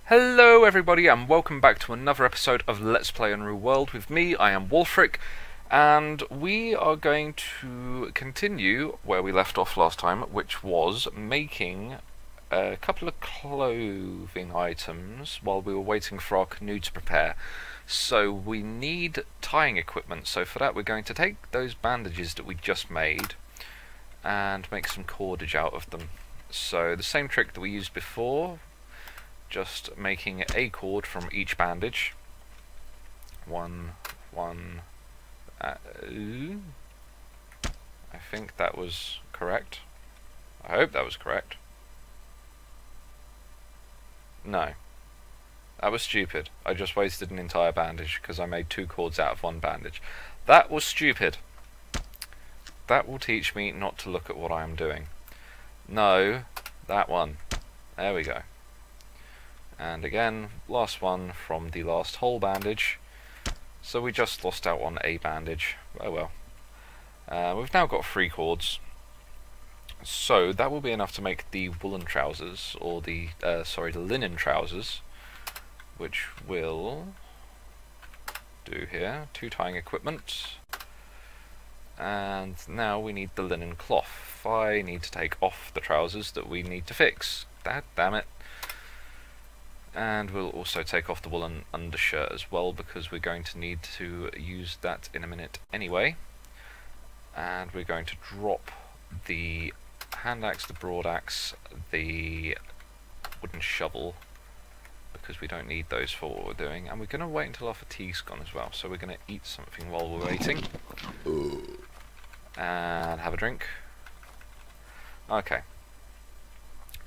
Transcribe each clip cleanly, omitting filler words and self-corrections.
Hello everybody and welcome back to another episode of Let's Play Unreal World with me. I am Wolfric, and we are going to continue where we left off last time, which was making a couple of clothing items while we were waiting for our canoe to prepare. So we need tying equipment, so for that we're going to take those bandages that we just made and make some cordage out of them. So the same trick that we used before, just making a cord from each bandage. I think that was correct. I hope that was correct. No. That was stupid. I just wasted an entire bandage because I made two cords out of one bandage. That was stupid. That will teach me not to look at what I am doing. No, that one. There we go. And again, last one from the last whole bandage. So we just lost out on a bandage. Oh well. We've now got 3 cords. So that will be enough to make the woolen trousers, or the linen trousers, which we'll do here. 2 tying equipment. And now we need the linen cloth. I need to take off the trousers that we need to fix. Damn it. And we'll also take off the woolen undershirt as well, because we're going to need to use that in a minute anyway. And we're going to drop the hand axe, the broad axe, the wooden shovel, because we don't need those for what we're doing. And we're going to wait until our fatigue's gone as well, so we're going to eat something while we're waiting. And have a drink. Okay.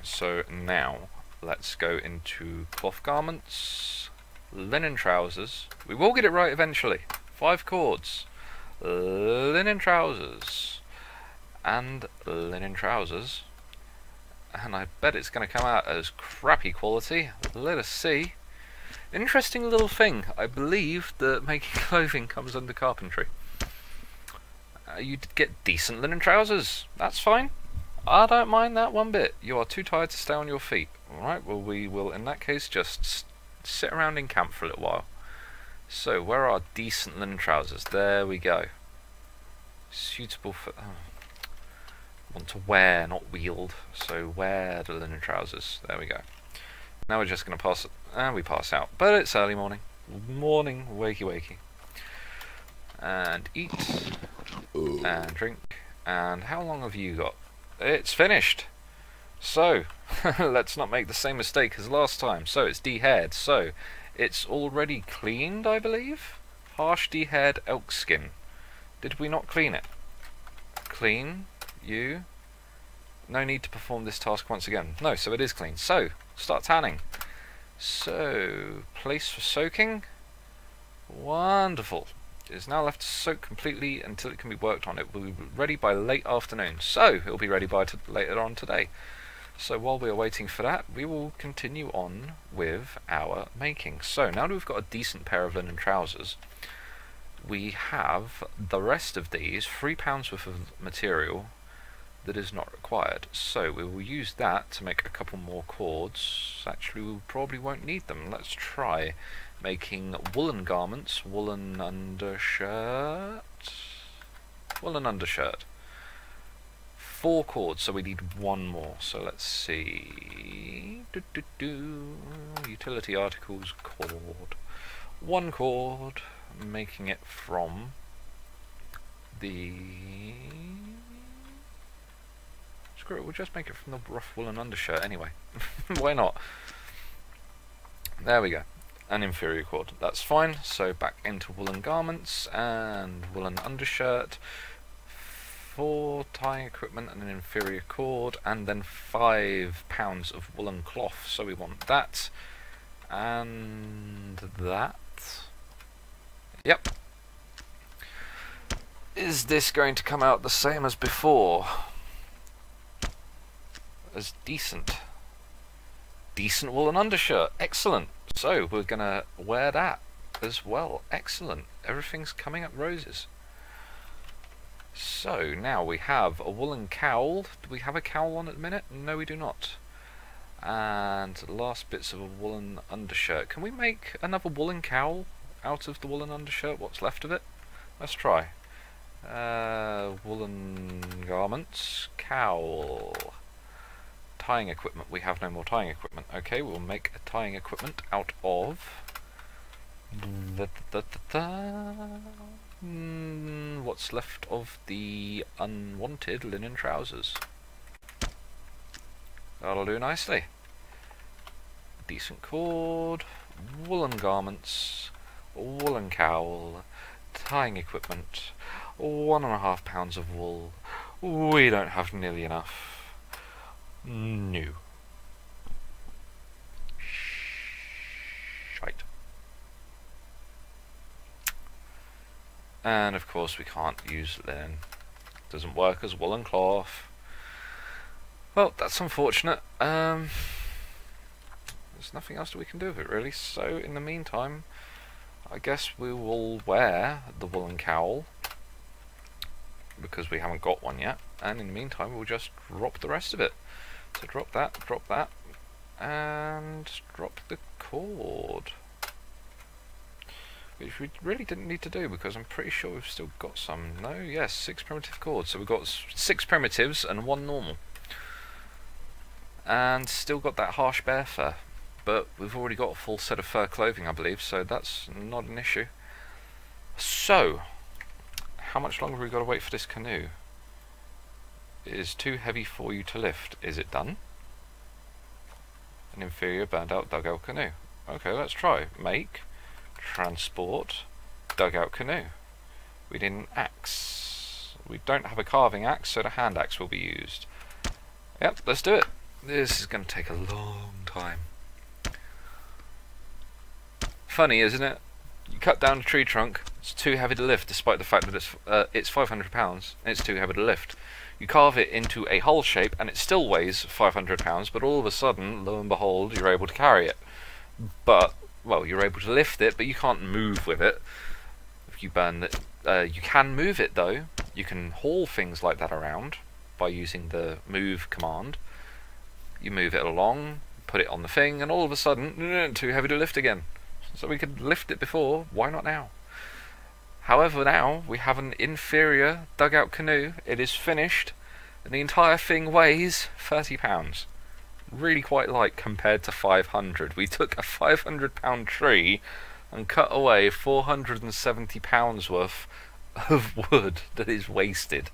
So now let's go into cloth garments, linen trousers. We will get it right eventually. 5 cords, linen trousers, and linen trousers. And I bet it's going to come out as crappy quality. Let us see. Interesting little thing. I believe that making clothing comes under carpentry. You'd get decent linen trousers. That's fine. I don't mind that one bit. You are too tired to stay on your feet. Alright, well we will in that case just sit around in camp for a little while. So, where are decent linen trousers? There we go. Suitable for... want to wear, not wield. So wear the linen trousers. There we go. Now we're just going to pass... and we pass out. But it's early morning. Morning, wakey wakey. And eat. And drink. And how long have you got? It's finished. So, let's not make the same mistake as last time. So, it's de-haired. So, it's already cleaned, I believe? Harsh de-haired elk skin. Did we not clean it? Clean. You. No need to perform this task once again. No, so it is clean. So, start tanning. So, place for soaking. Wonderful. It is now left to soak completely until it can be worked on. It will be ready by late afternoon. So, it will be ready by later on today. So, while we are waiting for that, we will continue on with our making. So, now that we've got a decent pair of linen trousers, we have the rest of these, £3 worth of material that is not required. So, we will use that to make a couple more cords. Actually, we probably won't need them. Let's try making woolen garments, woolen undershirt, 4 cords, so we need 1 more. So let's see. Utility articles, cord. 1 cord, making it from the... screw it, we'll just make it from the rough woolen undershirt anyway. Why not? There we go. An inferior cord. That's fine. So back into woolen garments and woolen undershirt. 4 tying equipment and an inferior cord, and then £5 of woolen cloth. So we want that and that. Yep. Is this going to come out the same as before? As decent. Decent woolen undershirt. Excellent. So, we're going to wear that as well. Excellent. Everything's coming up roses. So, now we have a woolen cowl. Do we have a cowl on at the minute? No, we do not. And last bits of a woolen undershirt. Can we make another woolen cowl out of the woolen undershirt? What's left of it? Let's try. Woolen garments, cowl, tying equipment. We have no more tying equipment. Okay, we'll make a tying equipment out of what's left of the unwanted linen trousers. That'll do nicely. Decent cord, woolen garments, woolen cowl, tying equipment, 1.5 pounds of wool. We don't have nearly enough. No. Shite. And of course we can't use linen. Doesn't work as woolen cloth. Well, that's unfortunate. There's nothing else that we can do with it really, so in the meantime I guess we will wear the woolen cowl because we haven't got one yet, and in the meantime we'll just drop the rest of it. So drop that, and drop the cord, which we really didn't need to do because I'm pretty sure we've still got some. No, yes, 6 primitive cords, so we've got 6 primitives and 1 normal. And still got that harsh bear fur, but we've already got a full set of fur clothing, I believe, so that's not an issue. So, how much longer have we got to wait for this canoe? It is too heavy for you to lift. Is it done? An inferior burned out dugout canoe. Okay, let's try. Make, transport, dugout canoe. We need an axe. We don't have a carving axe, so the hand axe will be used. Yep, let's do it. This is going to take a long time. Funny, isn't it? You cut down a tree trunk, it's too heavy to lift, despite the fact that it's 500 pounds, and it's too heavy to lift. You carve it into a hull shape, and it still weighs 500 pounds, but all of a sudden, lo and behold, you're able to carry it. But, well, you're able to lift it, but you can't move with it. If you burn it, you can move it though. You can haul things like that around by using the move command. You move it along, put it on the thing, and all of a sudden, too heavy to lift again. So we could lift it before, why not now? However, now we have an inferior dugout canoe. It is finished, and the entire thing weighs 30 pounds. Really quite light compared to 500. We took a 500 pound tree and cut away 470 pounds worth of wood that is wasted.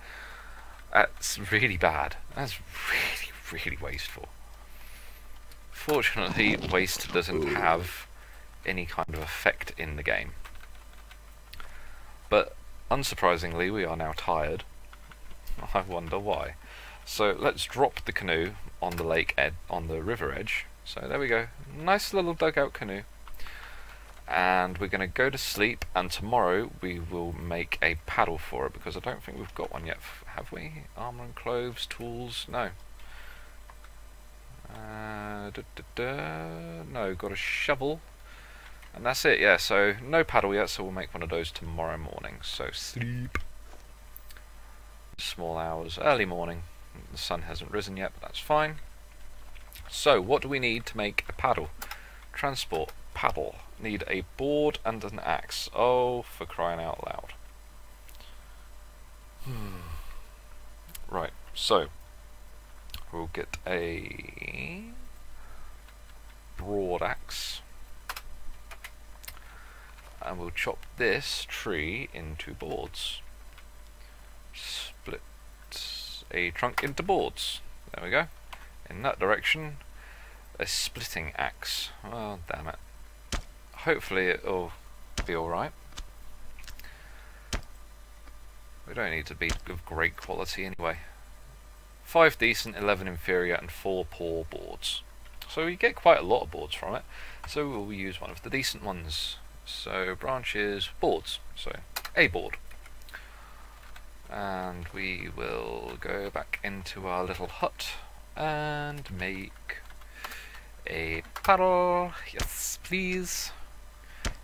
That's really bad. That's really wasteful. Fortunately, waste doesn't have any kind of effect in the game. But unsurprisingly, we are now tired. I wonder why. So let's drop the canoe on the on the river edge. So there we go, nice little dugout canoe. And we're going to go to sleep, and tomorrow we will make a paddle for it, because I don't think we've got one yet. Have we? Armour and clothes, tools? No. No, got a shovel. And that's it, yeah, so no paddle yet, so we'll make one of those tomorrow morning. So sleep. Small hours, early morning. The sun hasn't risen yet, but that's fine. So, what do we need to make a paddle? Transport, paddle. Need a board and an axe. Oh, for crying out loud. Right, so we'll get a broad axe, and we'll chop this tree into boards. Split a trunk into boards. There we go. In that direction, a splitting axe. Oh, damn it. Hopefully it'll be alright. We don't need to be of great quality anyway. 5 decent, 11 inferior, and 4 poor boards. So we get quite a lot of boards from it. So we'll use one of the decent ones. So branches, boards. So a board. And we will go back into our little hut and make a paddle. Yes, please.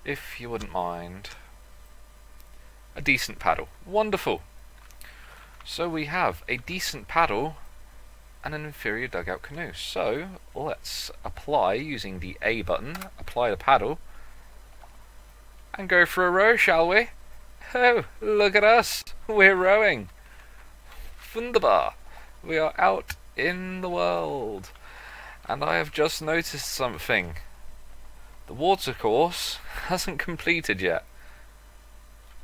If you wouldn't mind. A decent paddle. Wonderful. So we have a decent paddle and an inferior dugout canoe. So let's apply, using the A button, apply the paddle, and go for a row, shall we? Oh, look at us! We're rowing! Wunderbar! We are out in the world. And I have just noticed something. The water course hasn't completed yet.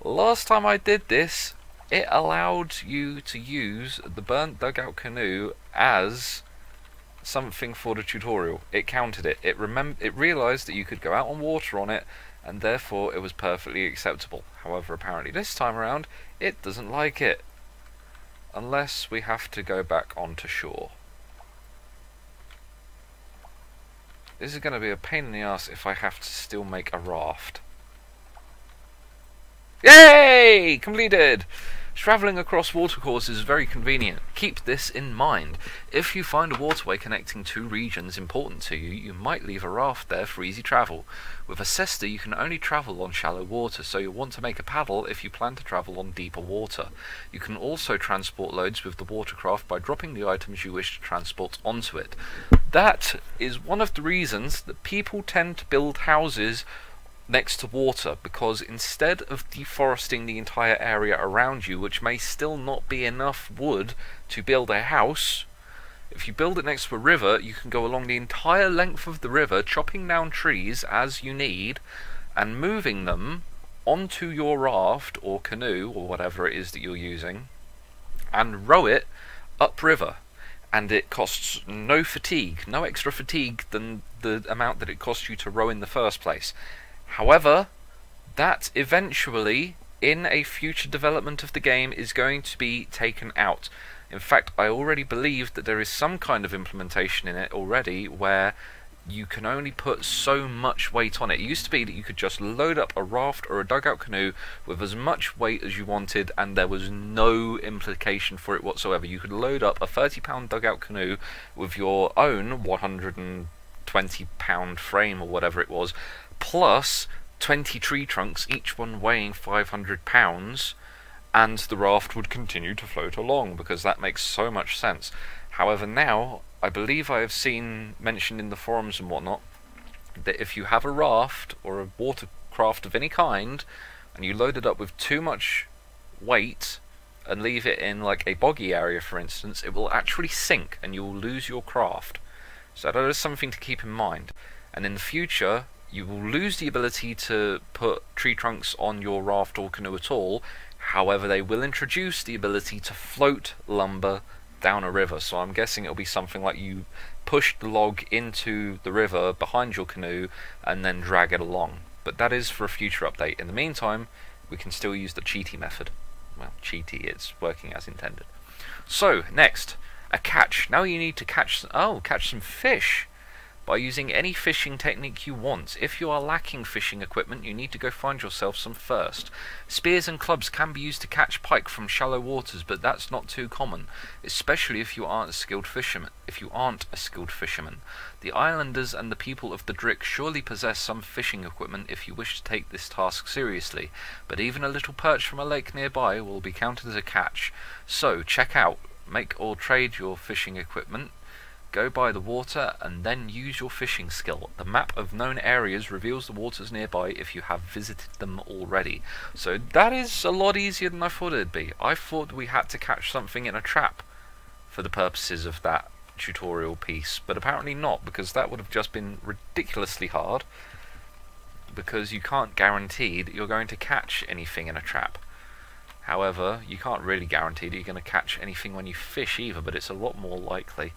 Last time I did this, it allowed you to use the burnt dugout canoe as something for the tutorial. It counted it. It realised that you could go out on water on it, and therefore it was perfectly acceptable. However, apparently this time around, it doesn't like it. Unless we have to go back onto shore. This is going to be a pain in the ass if I have to still make a raft. Yay! Completed! Travelling across watercourses is very convenient. Keep this in mind. If you find a waterway connecting two regions important to you, you might leave a raft there for easy travel. With a cesta, you can only travel on shallow water, so you'll want to make a paddle if you plan to travel on deeper water. You can also transport loads with the watercraft by dropping the items you wish to transport onto it. That is one of the reasons that people tend to build houses next to water, because instead of deforesting the entire area around you, which may still not be enough wood to build a house, if you build it next to a river, you can go along the entire length of the river, chopping down trees as you need, and moving them onto your raft or canoe, or whatever it is that you're using, and row it upriver. And it costs no fatigue, no extra fatigue than the amount that it costs you to row in the first place. However, that eventually, in a future development of the game, is going to be taken out. In fact, I already believe that there is some kind of implementation in it already where you can only put so much weight on it. It used to be that you could just load up a raft or a dugout canoe with as much weight as you wanted, and there was no implication for it whatsoever. You could load up a 30-pound dugout canoe with your own 120-pound frame or whatever it was, plus 20 tree trunks, each one weighing 500 pounds, and the raft would continue to float along, because that makes so much sense. However, now, I believe I have seen mentioned in the forums and whatnot, that if you have a raft or a watercraft of any kind, and you load it up with too much weight, and leave it in like a boggy area, for instance, it will actually sink, and you will lose your craft. So that is something to keep in mind. And in the future, you will lose the ability to put tree trunks on your raft or canoe at all. However, they will introduce the ability to float lumber down a river. So I'm guessing it'll be something like you push the log into the river behind your canoe and then drag it along. But that is for a future update. In the meantime, we can still use the cheaty method. Well, cheaty, it's working as intended. So, next, a catch. Now you need to catch some fish by using any fishing technique you want. If you are lacking fishing equipment, you need to go find yourself some first. Spears and clubs can be used to catch pike from shallow waters, but that's not too common, especially if you aren't a skilled fisherman. The islanders and the people of the Drick surely possess some fishing equipment if you wish to take this task seriously, but even a little perch from a lake nearby will be counted as a catch. So check out, make or trade your fishing equipment, go by the water, and then use your fishing skill. The map of known areas reveals the waters nearby if you have visited them already. So that is a lot easier than I thought it'd be. I thought we had to catch something in a trap for the purposes of that tutorial piece, but apparently not, because that would have just been ridiculously hard, because you can't guarantee that you're going to catch anything in a trap. However, you can't really guarantee that you're going to catch anything when you fish either, but it's a lot more likely.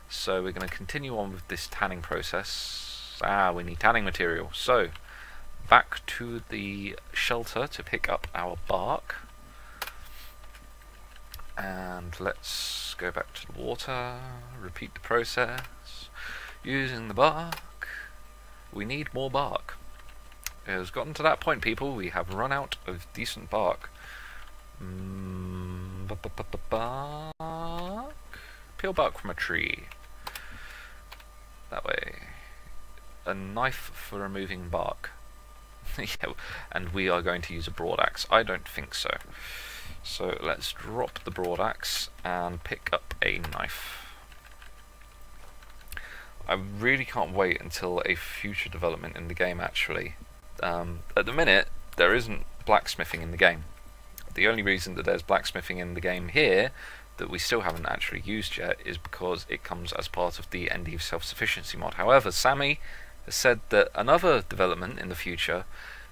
So we're going to continue on with this tanning process. We need tanning material. So, back to the shelter to pick up our bark. And let's go back to the water, repeat the process. Using the bark. We need more bark. It has gotten to that point, people. We have run out of decent bark. Bark. Peel bark from a tree. That way. A knife for removing bark. Yeah, and we are going to use a broad axe. I don't think so. So let's drop the broad axe and pick up a knife. I really can't wait until a future development in the game actually. At the minute, there isn't blacksmithing in the game. The only reason that there's blacksmithing in the game here that we still haven't actually used yet is because it comes as part of the ND self-sufficiency mod. However, Sammy has said that another development in the future,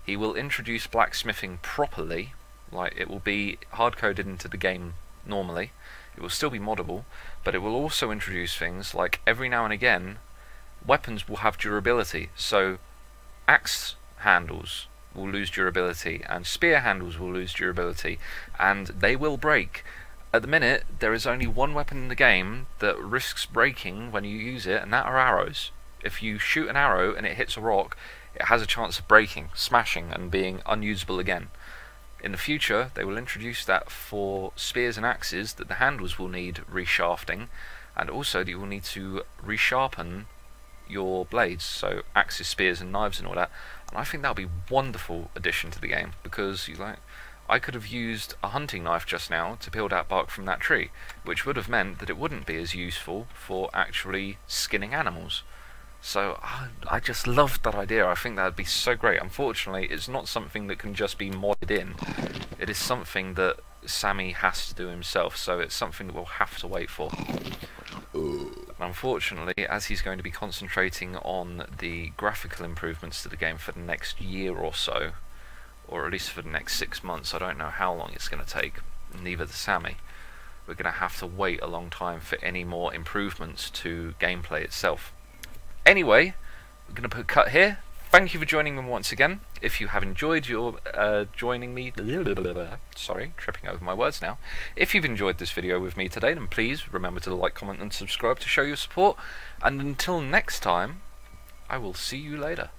he will introduce blacksmithing properly, like it will be hard-coded into the game normally. It will still be moddable, but it will also introduce things like every now and again weapons will have durability. So axe handles will lose durability and spear handles will lose durability, and they will break. At the minute, there is only one weapon in the game that risks breaking when you use it, and that are arrows. If you shoot an arrow and it hits a rock, it has a chance of breaking, smashing, and being unusable again. In the future, they will introduce that for spears and axes, that the handles will need reshafting, and also that you will need to resharpen your blades, so axes, spears, and knives and all that. And I think that would be a wonderful addition to the game, because I could have used a hunting knife just now to peel that bark from that tree, which would have meant that it wouldn't be as useful for actually skinning animals. So I just loved that idea. I think that would be so great. Unfortunately, it's not something that can just be modded in. It is something that Sammy has to do himself, so it's something that we'll have to wait for. Unfortunately, as he's going to be concentrating on the graphical improvements to the game for the next year or so, or at least for the next 6 months, I don't know how long it's going to take, neither does Sammy. We're going to have to wait a long time for any more improvements to gameplay itself. Anyway, we're going to put a cut here. Thank you for joining me once again. If you have enjoyed your joining me, sorry, tripping over my words now. If you've enjoyed this video with me today, then please remember to like, comment and subscribe to show your support. And until next time, I will see you later.